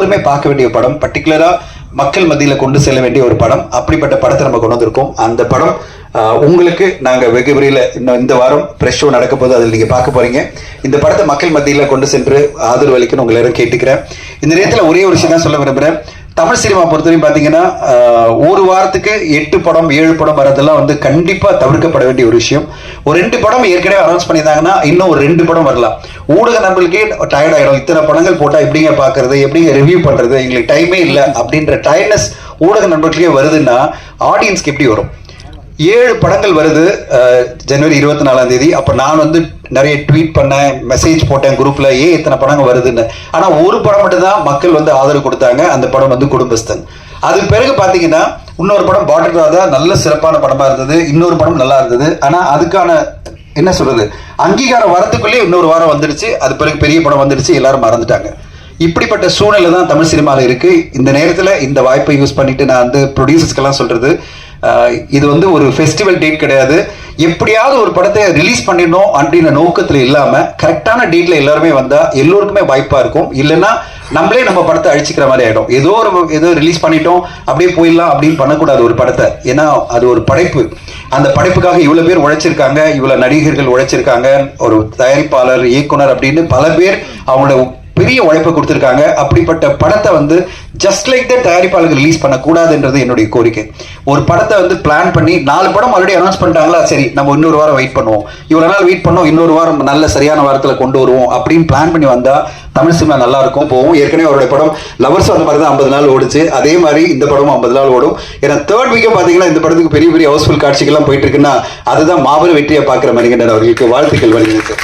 எல்லோருமே பார்க்க வேண்டிய படம், பர்டிகுலரா மக்கள் மத்தியில கொண்டு செல்ல வேண்டிய ஒரு படம். அப்படிப்பட்ட படத்தை நம்ம கொண்டு வந்திருக்கோம். அந்த படம் உங்களுக்கு நாங்க வெகு விரைவில் இன்னும் இந்த வாரம் பிரஸ் ஷோ நடக்க போது, அதில் நீங்க பார்க்க போறீங்க. இந்த படத்தை மக்கள் மத்தியில கொண்டு சென்று ஆதரவு அளிக்கணும் உங்களை எல்லாரும் கேட்டுக்கிறேன். இந்த நேரத்தில் ஒரே ஒரு விஷயம் தான் சொல்ல விரும்புறேன். தமிழ் சினிமா பொறுத்தவரையும் பார்த்தீங்கன்னா ஒரு வாரத்துக்கு 8 படம் 7 படம் வரதெல்லாம் வந்து கண்டிப்பாக தவிர்க்கப்பட வேண்டிய ஒரு விஷயம். ஒரு 2 படம் ஏற்கனவே அனௌன்ஸ் பண்ணியிருந்தாங்கன்னா இன்னும் ஒரு 2 படம் வரலாம். ஊடக நண்பர்களுக்கே டயர்ட் ஆகிடும். இத்தனை படங்கள் போட்டால் எப்படிங்க பார்க்கறது, எப்படிங்க ரிவ்யூ பண்ணுறது, எங்களுக்கு டைமே இல்லை அப்படின்ற டயர்ட்னஸ் ஊடக நண்பர்களுக்கே வருதுன்னா ஆடியன்ஸ்க்கு எப்படி வரும்? 7 படங்கள் வருது ஜனவரி 24 அப்போ நான் வந்து நிறைய ட்வீட் பண்ணேன், மெசேஜ் போட்டேன் குரூப்ல, இத்தனை படங்கள் வருதுன்னு. ஆனா ஒரு படம் மட்டும் தான் மக்கள் வந்து ஆதரவு கொடுத்தாங்க. அந்த படம் வந்து குடும்பஸ்தன். அதுக்கு பிறகு பாத்தீங்கன்னா இன்னொரு படம் பார்டர் ராதா நல்ல சிறப்பான படமா இருந்தது. இன்னொரு படம் நல்லா இருந்தது. ஆனா அதுக்கான என்ன சொல்றது, அங்கீகாரம் வரத்துக்குள்ளே இன்னொரு வாரம் வந்துடுச்சு. அது பிறகு பெரிய படம் வந்துடுச்சு, எல்லாரும் மறந்துட்டாங்க. இப்படிப்பட்ட சூழ்நிலை தான் தமிழ் சினிமாவில் இருக்கு. இந்த நேரத்தில் இந்த வாய்ப்பை யூஸ் பண்ணிட்டு நான் வந்து ப்ரொடியூசர்ஸ்க்கெல்லாம் சொல்றது, இது வந்து ஒரு ஃபெஸ்டிவல் டேட் கிடையாது. எப்படியாவது ஒரு படத்தை ரிலீஸ் பண்ணிடணும் அப்படின்ற நோக்கத்தில் இல்லாம கரெக்டான டேட்ல எல்லாருமே வந்தா எல்லோருக்குமே வாய்ப்பா இருக்கும். இல்லைன்னா நம்மளே நம்ம படத்தை அழிச்சிக்கிற மாதிரி ஆயிடும். ஏதோ ரிலீஸ் பண்ணிட்டோம் அப்படியே போயிடலாம் அப்படின்னு பண்ணக்கூடாது ஒரு படத்தை. ஏன்னா அது ஒரு படைப்பு. அந்த படைப்புக்காக இவ்வளவு பேர் உழைச்சிருக்காங்க, இவ்வளவு நடிகர்கள் உழைச்சிருக்காங்க, ஒரு தயாரிப்பாளர், இயக்குனர் அப்படின்னு பல பேர் அவங்களோட பெரிய உழைப்பை கொடுத்துருக்காங்க. அப்படிப்பட்ட படத்தை வந்து ஜஸ்ட் லைக் தட் தயாரிப்பாளர்கள் ரிலீஸ் பண்ணக்கூடாதுன்றது என்னுடைய கோரிக்கை. ஒரு படத்தை வந்து பிளான் பண்ணி 4 படம் ஆல்ரெடி அனௌன்ஸ் பண்ணிட்டாங்களா, சரி நம்ம இன்னொரு வாரம் வெயிட் பண்ணுவோம், இவ்வளவு நாள் வெயிட் பண்ணோம், இன்னொரு வாரம் நல்ல சரியான வாரத்தில் கொண்டு வருவோம் அப்படின்னு பிளான் பண்ணி வந்தா தமிழ் சினிமா நல்லா இருக்கும், போகும். ஏற்கனவே அவருடைய படம் லவர்ஸ் வந்த மாதிரி தான் 50 நாள் ஓடிச்சு. அதே மாதிரி இந்த படமும் 50 நாள் ஓடும். ஏன்னா 3rd வீக்கே பார்த்தீங்கன்னா இந்த படத்துக்கு பெரிய பெரிய ஹவுஸ்ஃபுல் காட்சிகள்லாம் போயிட்டு இருக்குன்னா அதுதான் மாபெரும் வெற்றியை பார்க்குற மணிகண்டன் அவர்களுக்கு வாழ்த்துக்கள் வழங்கியிருக்கு.